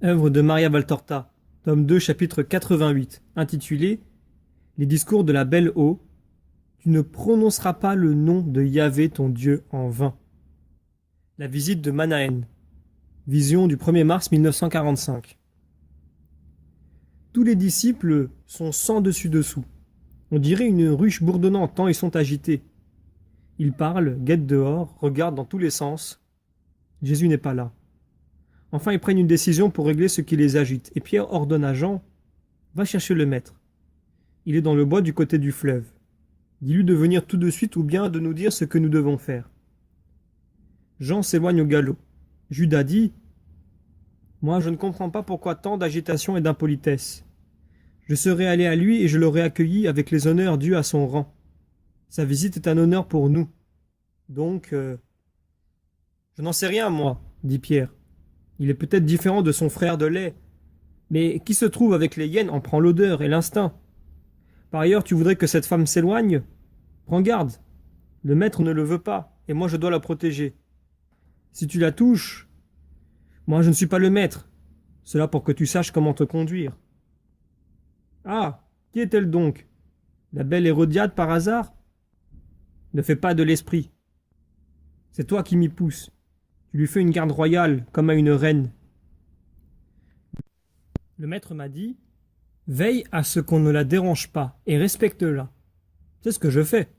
Œuvre de Maria Valtorta, tome 2, chapitre 88, intitulé Les discours de la Belle Eau. Tu ne prononceras pas le nom de Yahvé ton Dieu en vain. La visite de Manahen. Vision du 1er mars 1945. Tous les disciples sont sans dessus-dessous. On dirait une ruche bourdonnante tant ils sont agités. Ils parlent, guettent dehors, regardent dans tous les sens. Jésus n'est pas là. Enfin, ils prennent une décision pour régler ce qui les agite. Et Pierre ordonne à Jean, « Va chercher le maître. Il est dans le bois du côté du fleuve. Dis-lui de venir tout de suite ou bien de nous dire ce que nous devons faire. » Jean s'éloigne au galop. Judas dit, « Moi, je ne comprends pas pourquoi tant d'agitation et d'impolitesse. Je serais allé à lui et je l'aurais accueilli avec les honneurs dus à son rang. Sa visite est un honneur pour nous. Donc, je n'en sais rien, moi, dit Pierre. Il est peut-être différent de son frère de lait. Mais qui se trouve avec les hyènes en prend l'odeur et l'instinct. Par ailleurs, tu voudrais que cette femme s'éloigne? Prends garde. Le maître ne le veut pas, et moi je dois la protéger. Si tu la touches, moi je ne suis pas le maître. Cela pour que tu saches comment te conduire. Ah, qui est-elle donc? La belle Hérodiade par hasard? Ne fais pas de l'esprit. C'est toi qui m'y pousses. Tu lui fais une garde royale, comme à une reine. Le maître m'a dit, « Veille à ce qu'on ne la dérange pas, et respecte-la. » C'est ce que je fais.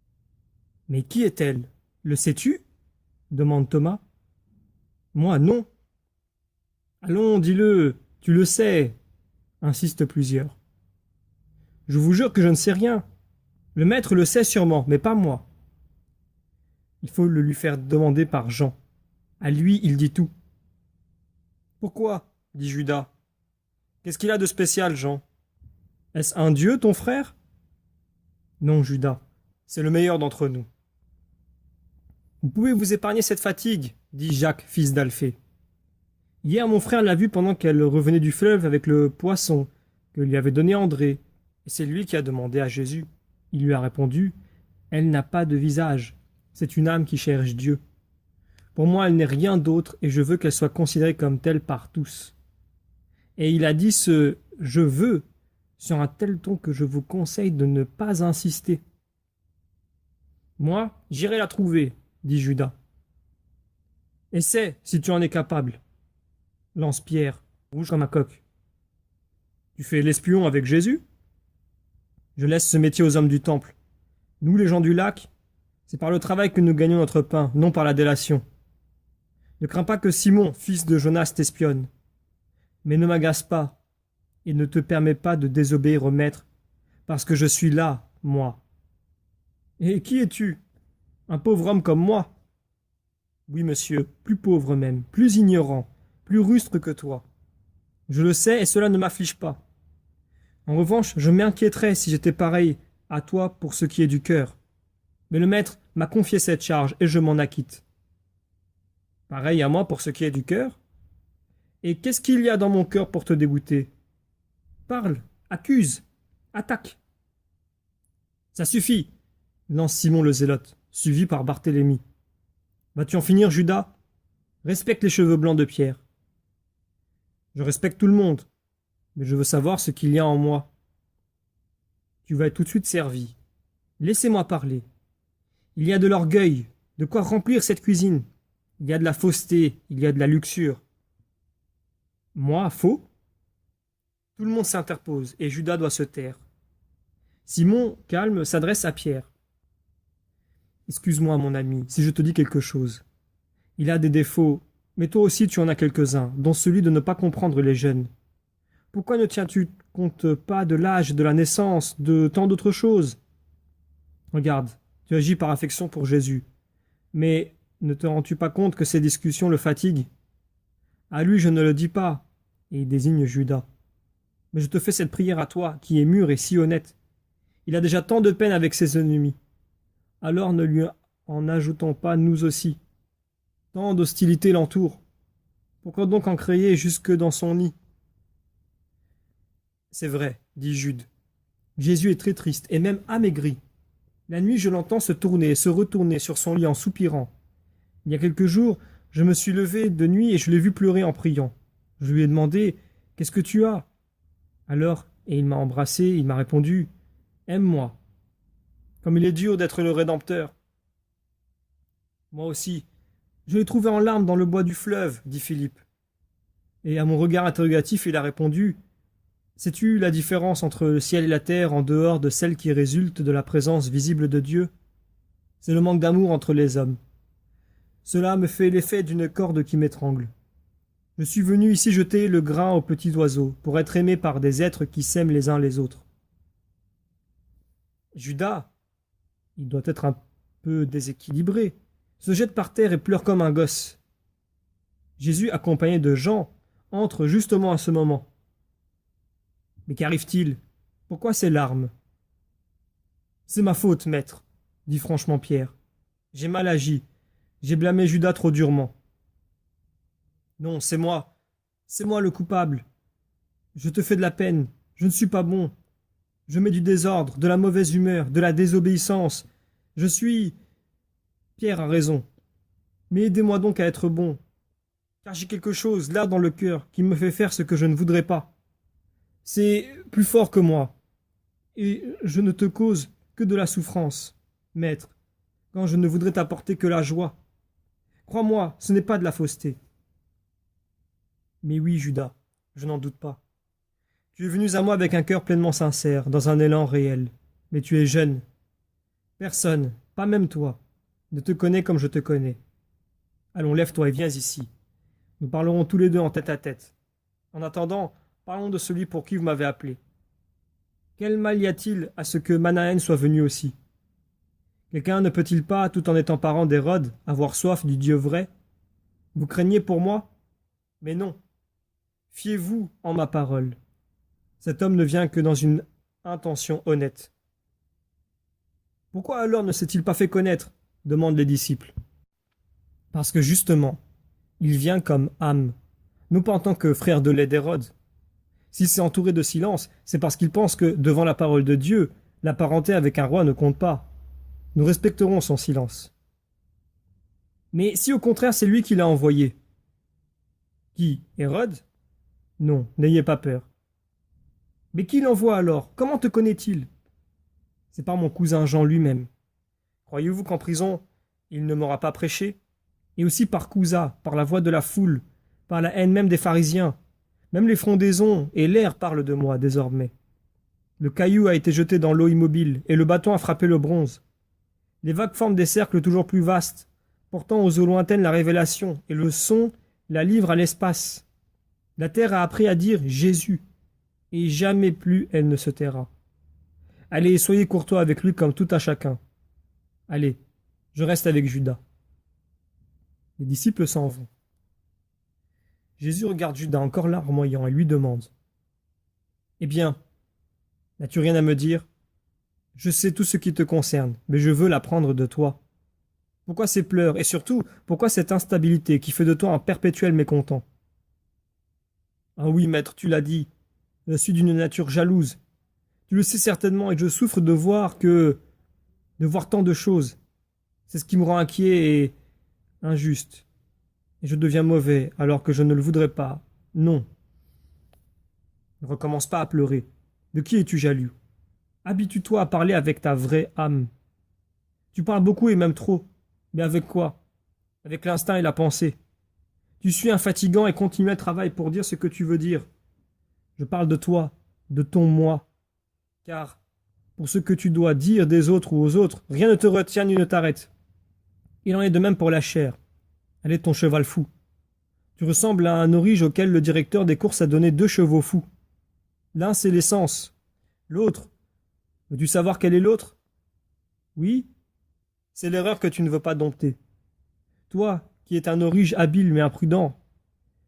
« Mais qui est-elle? Le sais-tu? » demande Thomas. « Moi, non. »« Allons, dis-le, tu le sais, » insistent plusieurs. « Je vous jure que je ne sais rien. Le maître le sait sûrement, mais pas moi. » Il faut le lui faire demander par Jean. À lui, il dit tout. « Pourquoi? » dit Judas. « Qu'est-ce qu'il a de spécial, Jean? Est-ce un dieu, ton frère? » Non, Judas, c'est le meilleur d'entre nous. « Vous pouvez vous épargner cette fatigue, dit Jacques, fils d'Alphée. Hier, mon frère l'a vue pendant qu'elle revenait du fleuve avec le poisson que lui avait donné André, et c'est lui qui a demandé à Jésus. Il lui a répondu, « Elle n'a pas de visage, c'est une âme qui cherche Dieu. Pour moi, elle n'est rien d'autre et je veux qu'elle soit considérée comme telle par tous. » Et il a dit ce « je veux » sur un tel ton que je vous conseille de ne pas insister. « Moi, j'irai la trouver, » dit Judas. « Essaie, si tu en es capable. » lance Pierre, rouge comme un coq. « Tu fais l'espion avec Jésus? » Je laisse ce métier aux hommes du temple. Nous, les gens du lac, c'est par le travail que nous gagnons notre pain, non par la délation. Ne crains pas que Simon, fils de Jonas, t'espionne. Mais ne m'agace pas, et ne te permets pas de désobéir au maître, parce que je suis là, moi. Et qui es-tu? Un pauvre homme comme moi? Oui, monsieur, plus pauvre même, plus ignorant, plus rustre que toi. Je le sais, et cela ne m'afflige pas. En revanche, je m'inquiéterais si j'étais pareil à toi pour ce qui est du cœur. Mais le maître m'a confié cette charge, et je m'en acquitte. Pareil à moi pour ce qui est du cœur? Et qu'est-ce qu'il y a dans mon cœur pour te dégoûter? Parle, accuse, attaque. Ça suffit, lance Simon le Zélote, suivi par Barthélemy. Vas-tu en finir, Judas? Respecte les cheveux blancs de Pierre. Je respecte tout le monde, mais je veux savoir ce qu'il y a en moi. Tu vas être tout de suite servi. Laissez-moi parler. Il y a de l'orgueil, de quoi remplir cette cuisine. Il y a de la fausseté, il y a de la luxure. Moi, faux? Tout le monde s'interpose et Judas doit se taire. Simon, calme, s'adresse à Pierre. Excuse-moi, mon ami, si je te dis quelque chose. Il a des défauts, mais toi aussi tu en as quelques-uns, dont celui de ne pas comprendre les jeunes. Pourquoi ne tiens-tu compte pas de l'âge, de la naissance, de tant d'autres choses? Regarde, tu agis par affection pour Jésus. Mais ne te rends-tu pas compte que ces discussions le fatiguent? À lui je ne le dis pas, et il désigne Judas. Mais je te fais cette prière à toi, qui est mûr et si honnête. Il a déjà tant de peine avec ses ennemis. Alors ne lui en ajoutons pas nous aussi. Tant d'hostilité l'entoure. Pourquoi donc en créer jusque dans son nid? C'est vrai, dit Jude. Jésus est très triste, et même amaigri. La nuit, je l'entends se tourner et se retourner sur son lit en soupirant. Il y a quelques jours, je me suis levé de nuit et je l'ai vu pleurer en priant. Je lui ai demandé « Qu'est-ce que tu as ?» Alors, et il m'a embrassé, il m'a répondu « Aime-moi. » Comme il est dur d'être le Rédempteur. Moi aussi. Je l'ai trouvé en larmes dans le bois du fleuve, dit Philippe. Et à mon regard interrogatif, il a répondu « Sais-tu la différence entre le ciel et la terre en dehors de celle qui résulte de la présence visible de Dieu ? C'est le manque d'amour entre les hommes. Cela me fait l'effet d'une corde qui m'étrangle. Je suis venu ici jeter le grain aux petits oiseaux, pour être aimé par des êtres qui s'aiment les uns les autres. » Judas, il doit être un peu déséquilibré, se jette par terre et pleure comme un gosse. Jésus, accompagné de Jean, entre justement à ce moment. Mais qu'arrive-t-il? Pourquoi ces larmes? C'est ma faute, maître, dit franchement Pierre. J'ai mal agi. J'ai blâmé Judas trop durement. Non, c'est moi le coupable. Je te fais de la peine, je ne suis pas bon. Je mets du désordre, de la mauvaise humeur, de la désobéissance. Je suis... Pierre a raison. Mais aidez-moi donc à être bon. Car j'ai quelque chose là dans le cœur qui me fait faire ce que je ne voudrais pas. C'est plus fort que moi. Et je ne te cause que de la souffrance, maître, quand je ne voudrais t'apporter que la joie. Crois-moi, ce n'est pas de la fausseté. Mais oui, Judas, je n'en doute pas. Tu es venu à moi avec un cœur pleinement sincère, dans un élan réel. Mais tu es jeune. Personne, pas même toi, ne te connaît comme je te connais. Allons, lève-toi et viens ici. Nous parlerons tous les deux en tête-à-tête. En attendant, parlons de celui pour qui vous m'avez appelé. Quel mal y a-t-il à ce que Manahen soit venu aussi? Quelqu'un ne peut-il pas, tout en étant parent d'Hérode, avoir soif du Dieu vrai? Vous craignez pour moi? Mais non. Fiez-vous en ma parole. Cet homme ne vient que dans une intention honnête. Pourquoi alors ne s'est-il pas fait connaître? Demandent les disciples. Parce que justement, il vient comme âme, non pas en tant que frère de lait d'Hérode. S'il s'est entouré de silence, c'est parce qu'il pense que, devant la parole de Dieu, la parenté avec un roi ne compte pas. Nous respecterons son silence. Mais si au contraire c'est lui qui l'a envoyé? Qui? Hérode? Non, n'ayez pas peur. Mais qui l'envoie alors? Comment te connaît-il? C'est par mon cousin Jean lui-même. Croyez-vous qu'en prison, il ne m'aura pas prêché? Et aussi par Cousa, par la voix de la foule, par la haine même des pharisiens. Même les frondaisons et l'air parlent de moi désormais. Le caillou a été jeté dans l'eau immobile, et le bâton a frappé le bronze. Les vagues forment des cercles toujours plus vastes, portant aux eaux lointaines la révélation, et le son la livre à l'espace. La terre a appris à dire Jésus, et jamais plus elle ne se taira. Allez, soyez courtois avec lui comme tout à chacun. Allez, je reste avec Judas. Les disciples s'en vont. Jésus regarde Judas encore larmoyant et lui demande « Eh bien, n'as-tu rien à me dire? Je sais tout ce qui te concerne, mais je veux l'apprendre de toi. Pourquoi ces pleurs et surtout, pourquoi cette instabilité qui fait de toi un perpétuel mécontent? Ah oui, maître, tu l'as dit, je suis d'une nature jalouse. Tu le sais certainement et je souffre de voir tant de choses. C'est ce qui me rend inquiet et injuste. Et je deviens mauvais alors que je ne le voudrais pas. Non. Ne recommence pas à pleurer. De qui es-tu jaloux? Habitue-toi à parler avec ta vraie âme. Tu parles beaucoup et même trop. Mais avec quoi? Avec l'instinct et la pensée. Tu suis infatigant et continuel travail pour dire ce que tu veux dire. Je parle de toi, de ton moi. Car, pour ce que tu dois dire des autres ou aux autres, rien ne te retient ni ne t'arrête. Il en est de même pour la chair. Elle est ton cheval fou. Tu ressembles à un aurige auquel le directeur des courses a donné 2 chevaux fous. L'un, c'est l'essence. L'autre, veux-tu savoir quel est l'autre? Oui, c'est l'erreur que tu ne veux pas dompter. Toi, qui es un aurige habile mais imprudent,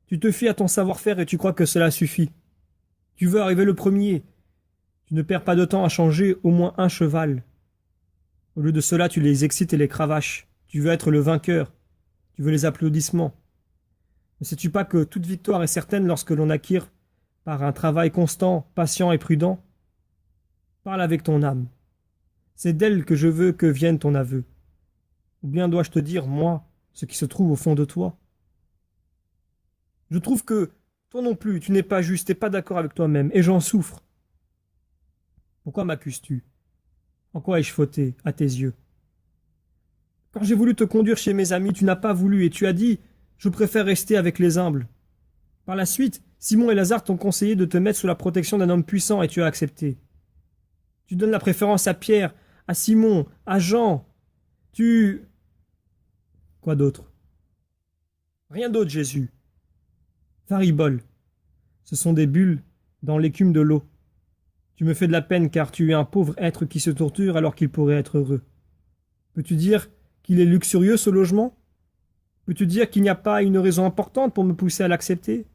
tu te fies à ton savoir-faire et tu crois que cela suffit. Tu veux arriver le premier. Tu ne perds pas de temps à changer au moins un cheval. Au lieu de cela, tu les excites et les cravaches. Tu veux être le vainqueur. Tu veux les applaudissements. Ne sais-tu pas que toute victoire est certaine lorsque l'on acquiert par un travail constant, patient et prudent? Parle avec ton âme. C'est d'elle que je veux que vienne ton aveu. Ou bien dois-je te dire, moi, ce qui se trouve au fond de toi? Je trouve que Toi non plus, tu n'es pas juste, t'es pas d'accord avec toi-même, et j'en souffre. Pourquoi m'accuses-tu? En quoi ai-je fauté, à tes yeux? Quand j'ai voulu te conduire chez mes amis, tu n'as pas voulu, et tu as dit, je préfère rester avec les humbles. Par la suite, Simon et Lazare t'ont conseillé de te mettre sous la protection d'un homme puissant, et tu as accepté. Tu donnes la préférence à Pierre, à Simon, à Jean. Tu... Quoi d'autre? Rien d'autre, Jésus. Faribole. Ce sont des bulles dans l'écume de l'eau. Tu me fais de la peine car tu es un pauvre être qui se torture alors qu'il pourrait être heureux. Peux-tu dire qu'il est luxurieux ce logement? Peux-tu dire qu'il n'y a pas une raison importante pour me pousser à l'accepter?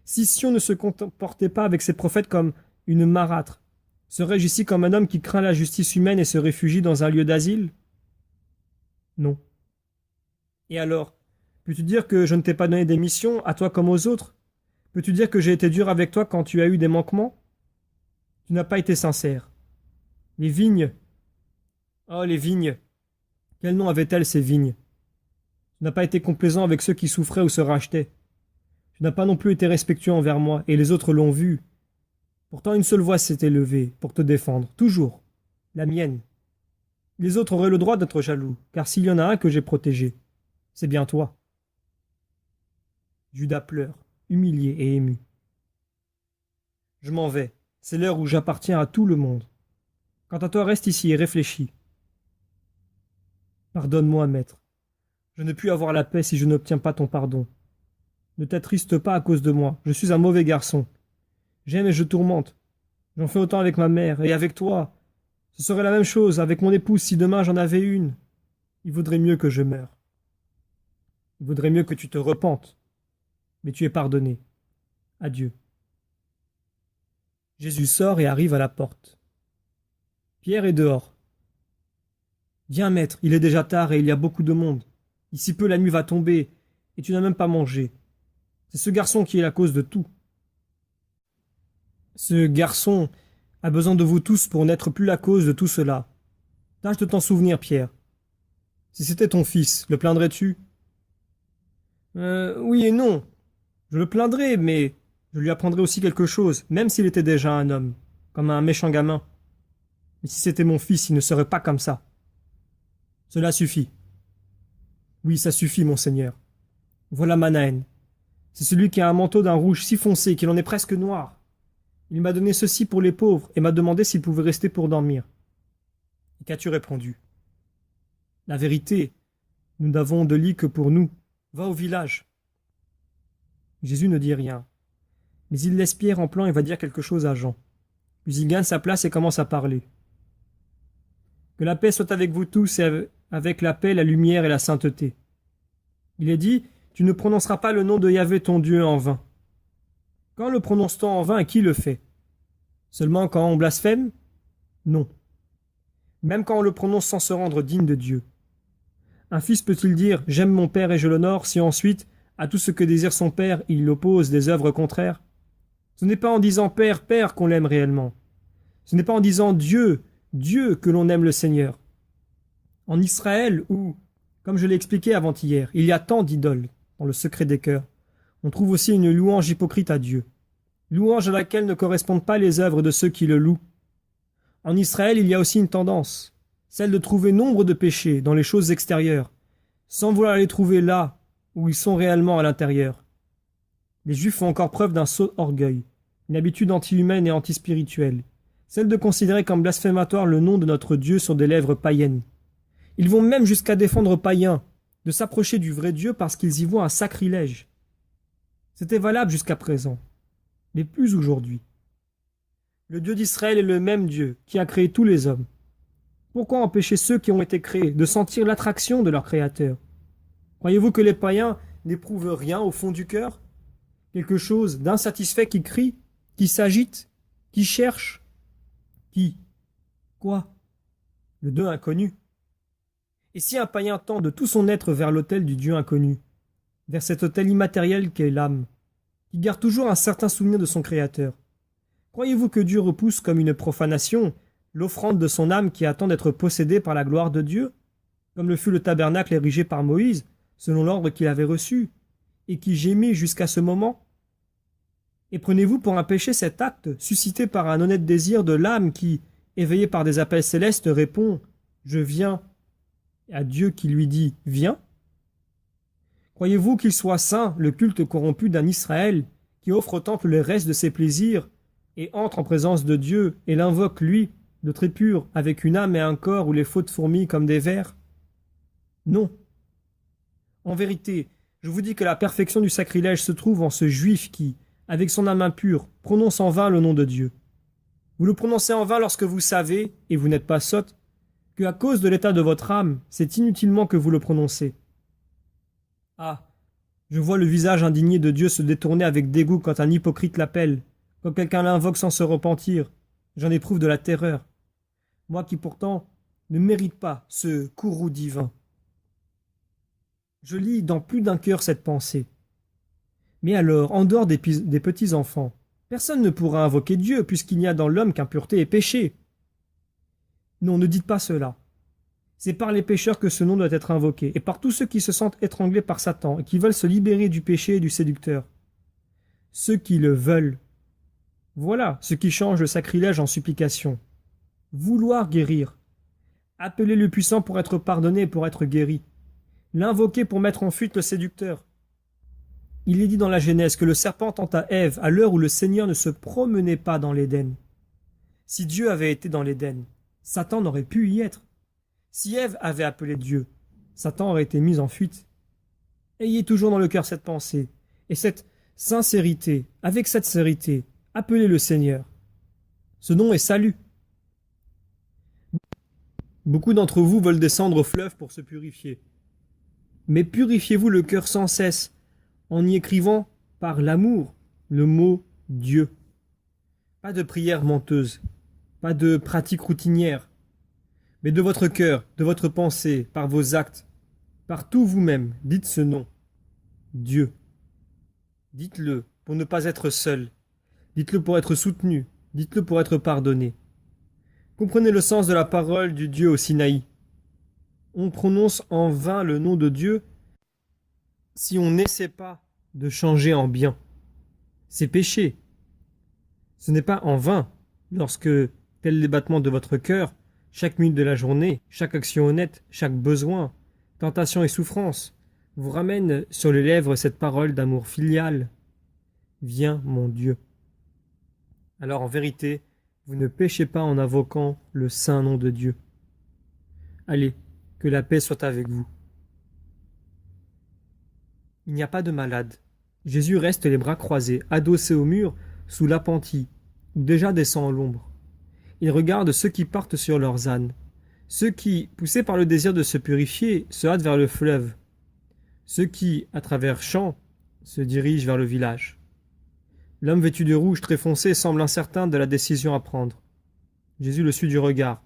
Si Sion ne se comportait pas avec ses prophètes comme une marâtre, serais-je ici comme un homme qui craint la justice humaine et se réfugie dans un lieu d'asile? Non. Et alors, peux-tu dire que je ne t'ai pas donné des missions, à toi comme aux autres? Peux-tu dire que j'ai été dur avec toi quand tu as eu des manquements? Tu n'as pas été sincère. Les vignes. Oh, les vignes. Quel nom avaient-elles, ces vignes? Tu n'as pas été complaisant avec ceux qui souffraient ou se rachetaient. Tu n'as pas non plus été respectueux envers moi, et les autres l'ont vu. Pourtant une seule voix s'est élevée pour te défendre, toujours. La mienne. Les autres auraient le droit d'être jaloux, car s'il y en a un que j'ai protégé, c'est bien toi. Judas pleure, humilié et ému. Je m'en vais. C'est l'heure où j'appartiens à tout le monde. Quant à toi, reste ici et réfléchis. Pardonne-moi, maître. Je ne puis avoir la paix si je n'obtiens pas ton pardon. Ne t'attriste pas à cause de moi. Je suis un mauvais garçon. J'aime et je tourmente. J'en fais autant avec ma mère et avec toi. Ce serait la même chose avec mon épouse si demain j'en avais une. Il vaudrait mieux que je meure. Il vaudrait mieux que tu te repentes. Mais tu es pardonné. Adieu. Jésus sort et arrive à la porte. Pierre est dehors. Viens, maître, il est déjà tard et il y a beaucoup de monde. Ici peu la nuit va tomber, et tu n'as même pas mangé. C'est ce garçon qui est la cause de tout. Ce garçon a besoin de vous tous pour n'être plus la cause de tout cela. Tâche de t'en souvenir, Pierre. Si c'était ton fils, le plaindrais-tu? Oui et non. Je le plaindrais, mais je lui apprendrais aussi quelque chose, même s'il était déjà un homme, comme un méchant gamin. Mais si c'était mon fils, il ne serait pas comme ça. Cela suffit. Oui, ça suffit, monseigneur. Voilà Manahen. C'est celui qui a un manteau d'un rouge si foncé qu'il en est presque noir. Il m'a donné ceci pour les pauvres et m'a demandé s'il pouvait rester pour dormir. Et qu'as-tu répondu? La vérité, nous n'avons de lit que pour nous. Va au village. Jésus ne dit rien. Mais il laisse Pierre en plan et va dire quelque chose à Jean. Puis il gagne sa place et commence à parler. Que la paix soit avec vous tous et avec la paix, la lumière et la sainteté. Il est dit, tu ne prononceras pas le nom de Yahvé ton Dieu en vain. Quand le prononce-t-on en vain et qui le fait? Seulement quand on blasphème? Non. Même quand on le prononce sans se rendre digne de Dieu. Un fils peut-il dire « J'aime mon père et je l'honore » si ensuite, à tout ce que désire son père, il oppose des œuvres contraires? Ce n'est pas en disant « Père, Père » qu'on l'aime réellement. Ce n'est pas en disant « Dieu, Dieu » que l'on aime le Seigneur. En Israël, où, comme je l'ai expliqué avant-hier, il y a tant d'idoles dans le secret des cœurs, on trouve aussi une louange hypocrite à Dieu. Louange à laquelle ne correspondent pas les œuvres de ceux qui le louent. En Israël, il y a aussi une tendance, celle de trouver nombre de péchés dans les choses extérieures, sans vouloir les trouver là où ils sont réellement à l'intérieur. Les Juifs font encore preuve d'un sot orgueil, une habitude anti-humaine et anti-spirituelle, celle de considérer comme blasphématoire le nom de notre Dieu sur des lèvres païennes. Ils vont même jusqu'à défendre païens, de s'approcher du vrai Dieu parce qu'ils y voient un sacrilège. C'était valable jusqu'à présent, mais plus aujourd'hui. Le Dieu d'Israël est le même Dieu qui a créé tous les hommes. Pourquoi empêcher ceux qui ont été créés de sentir l'attraction de leur Créateur? Croyez-vous que les païens n'éprouvent rien au fond du cœur? Quelque chose d'insatisfait qui crie, qui s'agite, qui cherche? Qui? Quoi? Le Dieu inconnu. Et si un païen tend de tout son être vers l'autel du Dieu inconnu, vers cet autel immatériel qu'est l'âme, qui garde toujours un certain souvenir de son Créateur, croyez-vous que Dieu repousse comme une profanation l'offrande de son âme qui attend d'être possédée par la gloire de Dieu, comme le fut le tabernacle érigé par Moïse, selon l'ordre qu'il avait reçu, et qui gémit jusqu'à ce moment? Et prenez-vous pour un péché cet acte, suscité par un honnête désir de l'âme qui, éveillé par des appels célestes, répond « Je viens » à Dieu qui lui dit « Viens » Croyez-vous qu'il soit saint, le culte corrompu d'un Israël qui offre au temple les restes de ses plaisirs et entre en présence de Dieu et l'invoque, lui, de très pur, avec une âme et un corps où les fautes fourmillent comme des vers? Non. En vérité, je vous dis que la perfection du sacrilège se trouve en ce juif qui, avec son âme impure, prononce en vain le nom de Dieu. Vous le prononcez en vain lorsque vous savez, et vous n'êtes pas sotte, que à cause de l'état de votre âme, c'est inutilement que vous le prononcez. Ah, je vois le visage indigné de Dieu se détourner avec dégoût quand un hypocrite l'appelle, quand quelqu'un l'invoque sans se repentir. J'en éprouve de la terreur. Moi qui pourtant ne mérite pas ce courroux divin. Je lis dans plus d'un cœur cette pensée. Mais alors, en dehors des petits enfants, personne ne pourra invoquer Dieu, puisqu'il n'y a dans l'homme qu'impureté et péché. Non, ne dites pas cela. C'est par les pécheurs que ce nom doit être invoqué, et par tous ceux qui se sentent étranglés par Satan et qui veulent se libérer du péché et du séducteur. Ceux qui le veulent. Voilà ce qui change le sacrilège en supplication. Vouloir guérir. Appeler le puissant pour être pardonné et pour être guéri. L'invoquer pour mettre en fuite le séducteur. Il est dit dans la Genèse que le serpent tenta Ève à l'heure où le Seigneur ne se promenait pas dans l'Éden. Si Dieu avait été dans l'Éden, Satan n'aurait pu y être. Si Ève avait appelé Dieu, Satan aurait été mis en fuite. Ayez toujours dans le cœur cette pensée, et cette sincérité, avec cette sincérité, appelez le Seigneur. Ce nom est salut. Beaucoup d'entre vous veulent descendre au fleuve pour se purifier. Mais purifiez-vous le cœur sans cesse, en y écrivant par l'amour le mot Dieu. Pas de prière menteuse, pas de pratique routinière, mais de votre cœur, de votre pensée, par vos actes, par tout vous-même, dites ce nom, Dieu. Dites-le pour ne pas être seul, dites-le pour être soutenu, dites-le pour être pardonné. Comprenez le sens de la parole du Dieu au Sinaï. On prononce en vain le nom de Dieu si on n'essaie pas de changer en bien. C'est péché. Ce n'est pas en vain lorsque, tel les battements de votre cœur, chaque minute de la journée, chaque action honnête, chaque besoin, tentation et souffrance, vous ramène sur les lèvres cette parole d'amour filial. Viens, mon Dieu. Alors en vérité, vous ne péchez pas en invoquant le saint nom de Dieu. Allez, que la paix soit avec vous. Il n'y a pas de malade. Jésus reste les bras croisés, adossé au mur, sous l'appentis, où déjà descend l'ombre. Il regarde ceux qui partent sur leurs ânes, ceux qui, poussés par le désir de se purifier, se hâtent vers le fleuve, ceux qui, à travers champs, se dirigent vers le village. L'homme vêtu de rouge très foncé semble incertain de la décision à prendre. Jésus le suit du regard.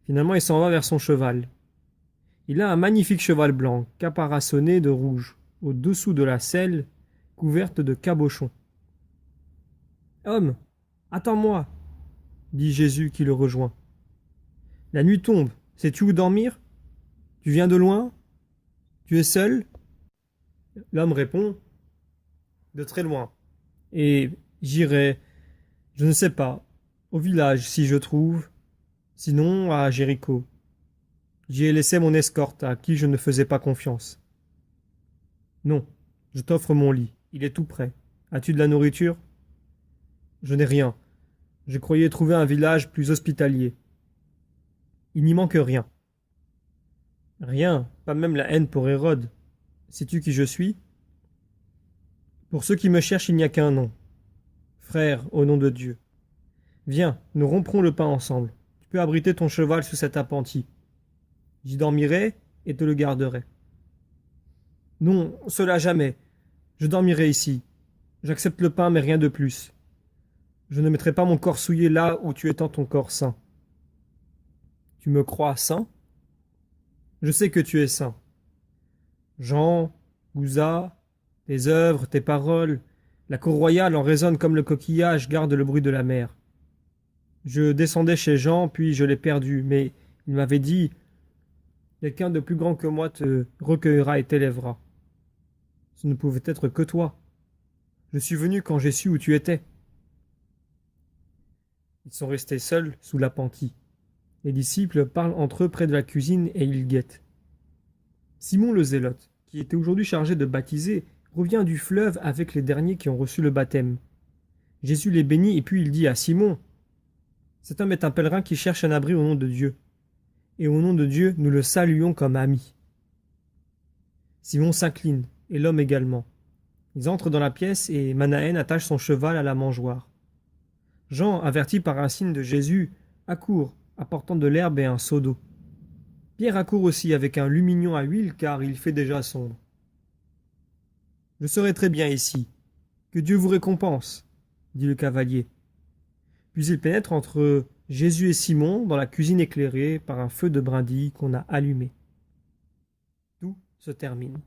Finalement, il s'en va vers son cheval. Il a un magnifique cheval blanc, caparaçonné de rouge, au-dessous de la selle, couverte de cabochons. « Homme, attends-moi » dit Jésus qui le rejoint. « La nuit tombe, sais-tu où dormir? Tu viens de loin? Tu es seul ?» L'homme répond « De très loin. Et j'irai, je ne sais pas, au village si je trouve, sinon à Jéricho. J'y ai laissé mon escorte à qui je ne faisais pas confiance. Non, je t'offre mon lit, il est tout prêt. As-tu de la nourriture? Je n'ai rien. Je croyais trouver un village plus hospitalier. Il n'y manque rien. Rien, pas même la haine pour Hérode. Sais-tu qui je suis? Pour ceux qui me cherchent, il n'y a qu'un nom. Frère, au nom de Dieu. Viens, nous romprons le pain ensemble. Tu peux abriter ton cheval sous cet appentis. J'y dormirai et te le garderai. Non, cela jamais. Je dormirai ici. J'accepte le pain, mais rien de plus. Je ne mettrai pas mon corps souillé là où tu étends ton corps saint. Tu me crois saint? Je sais que tu es saint. Jean, Gouza, tes œuvres, tes paroles, la cour royale en résonne comme le coquillage garde le bruit de la mer. Je descendais chez Jean, puis je l'ai perdu, mais il m'avait dit « Quelqu'un de plus grand que moi te recueillera et t'élèvera. » Ce ne pouvait être que toi. Je suis venu quand j'ai su où tu étais. » Ils sont restés seuls sous l'appentis. Les disciples parlent entre eux près de la cuisine et ils guettent. Simon le Zélote, qui était aujourd'hui chargé de baptiser, revient du fleuve avec les derniers qui ont reçu le baptême. Jésus les bénit et puis il dit à Simon: « Cet homme est un pèlerin qui cherche un abri au nom de Dieu. Et au nom de Dieu, nous le saluons comme ami. » Simon s'incline, et l'homme également. Ils entrent dans la pièce et Manahen attache son cheval à la mangeoire. Jean, averti par un signe de Jésus, accourt, apportant de l'herbe et un seau d'eau. Pierre accourt aussi avec un lumignon à huile car il fait déjà sombre. « Je serai très bien ici. Que Dieu vous récompense, » dit le cavalier. Puis il pénètre entre Jésus et Simon dans la cuisine éclairée par un feu de brindilles qu'on a allumé. Tout se termine.